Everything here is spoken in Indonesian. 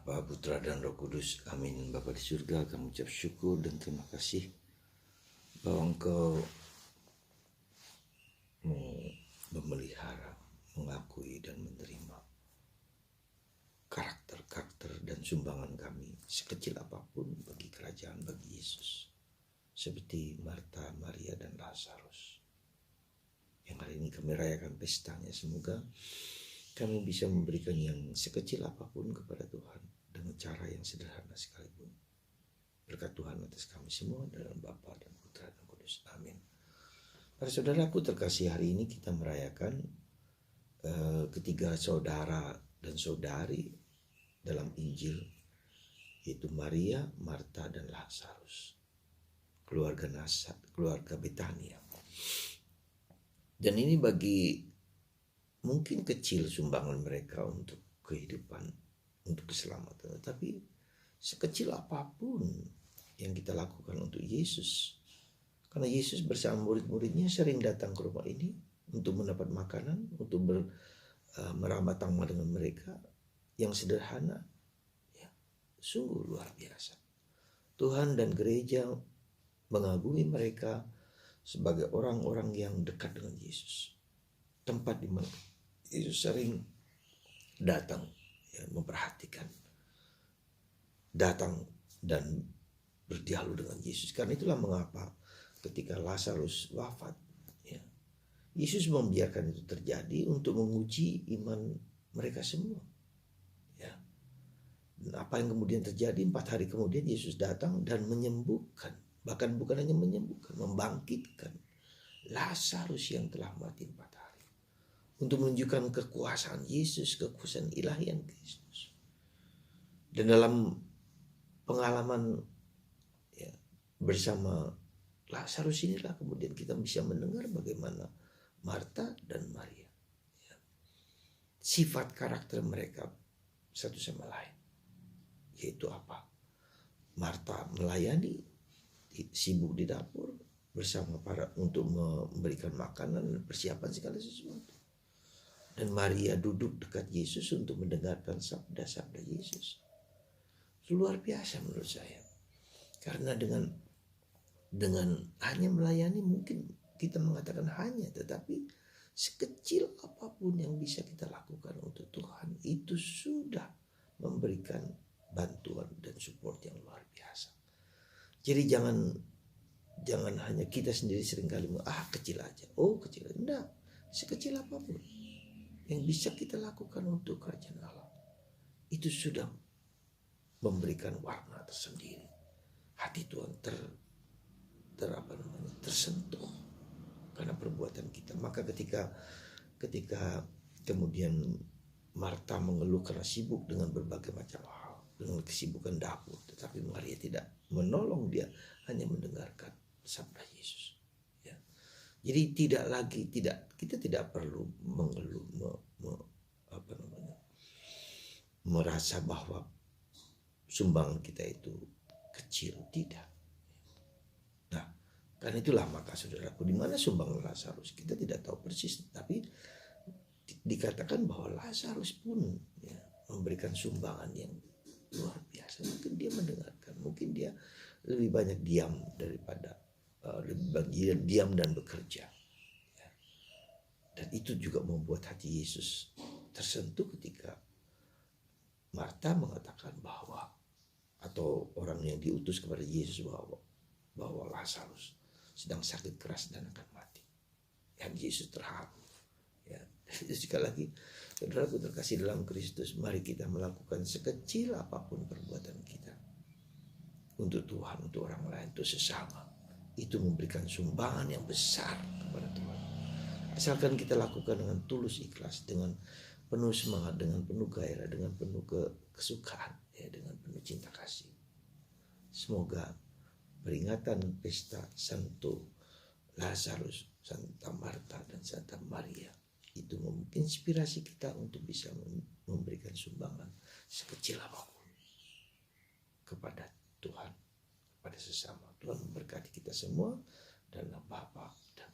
Bapa, Putra, dan Roh Kudus. Amin. Bapa di surga, kami ucap syukur dan terima kasih bahwa Engkau memelihara, mengakui dan menerima karakter dan sumbangan kami sekecil apapun bagi kerajaan, bagi Yesus. Seperti Marta, Maria, dan Lazarus. Yang hari ini kami rayakan pestanya. Semoga kami bisa memberikan yang sekecil apapun kepada Tuhan dengan cara yang sederhana sekalipun. Berkat Tuhan atas kami semua dalam Bapa dan Putra dan Kudus. Amin. Para saudaraku terkasih, hari ini kita merayakan ketiga saudara dan saudari dalam Injil, yaitu Maria, Marta, dan Lazarus. Keluarga Betania. Dan ini mungkin kecil sumbangan mereka untuk kehidupan, untuk keselamatan. Tetapi sekecil apapun yang kita lakukan untuk Yesus. Karena Yesus bersama murid-muridnya sering datang ke rumah ini untuk mendapat makanan, untuk meramah tamah dengan mereka. Yang sederhana, ya, sungguh luar biasa. Tuhan dan gereja mengagumi mereka sebagai orang-orang yang dekat dengan Yesus. Tempat di mana Yesus sering datang, ya, memperhatikan, datang dan berdialog dengan Yesus. Karena itulah mengapa ketika Lazarus wafat, ya, Yesus membiarkan itu terjadi untuk menguji iman mereka semua. Ya. Dan apa yang kemudian terjadi, 4 hari kemudian Yesus datang dan menyembuhkan. Bahkan bukan hanya menyembuhkan, membangkitkan Lazarus yang telah mati 4 hari. Untuk menunjukkan kekuasaan Yesus, kekuasaan ilahian Kristus. Dan dalam pengalaman, ya, bersama Lazarus inilah kemudian kita bisa mendengar bagaimana Marta dan Maria, ya, sifat karakter mereka satu sama lain. Yaitu apa? Marta melayani, sibuk di dapur bersama untuk memberikan makanan dan persiapan segala sesuatu. Dan Maria duduk dekat Yesus untuk mendengarkan sabda-sabda Yesus. Luar biasa menurut saya. Karena dengan hanya melayani, mungkin kita mengatakan hanya, tetapi sekecil apapun yang bisa kita lakukan untuk Tuhan, itu sudah memberikan bantuan dan support yang luar biasa. Jadi jangan hanya kita sendiri seringkali kecil aja. Kecil aja. Enggak, sekecil apapun yang bisa kita lakukan untuk kerajaan Allah, itu sudah memberikan warna tersendiri. Hati Tuhan tersentuh karena perbuatan kita. Maka ketika kemudian Marta mengeluh karena sibuk dengan berbagai macam hal, dengan kesibukan dapur, tetapi Maria tidak menolong, dia hanya mendengarkan sabda Yesus. Ya. Jadi kita tidak perlu mengeluh, merasa bahwa sumbangan kita itu kecil, tidak. Nah, karena itulah maka saudaraku, di mana sumbangan Lazarus kita tidak tahu persis, tapi dikatakan bahwa Lazarus pun, ya, memberikan sumbangan yang luar biasa. Mungkin dia mendengarkan, mungkin dia lebih banyak diam daripada diam dan bekerja, ya. Dan itu juga membuat hati Yesus tersentuh ketika Marta mengatakan bahwa, atau orang yang diutus kepada Yesus bahwa Lazarus sedang sakit keras dan akan mati. Dan Yesus terharu. Ya, sekali lagi, saudaraku terkasih dalam Kristus, mari kita melakukan sekecil apapun perbuatan kita untuk Tuhan, untuk orang lain, untuk sesama. Itu memberikan sumbangan yang besar kepada Tuhan. Asalkan kita lakukan dengan tulus ikhlas, dengan penuh semangat, dengan penuh gairah, dengan penuh kesukaan, ya, dengan penuh cinta kasih. Semoga peringatan pesta Santo Lazarus, Santa Marta, dan Santa Maria itu menginspirasi kita untuk bisa memberikan sumbangan sekecil apapun kepada Tuhan, kepada sesama. Tuhan memberkati kita semua dalam Bapa dan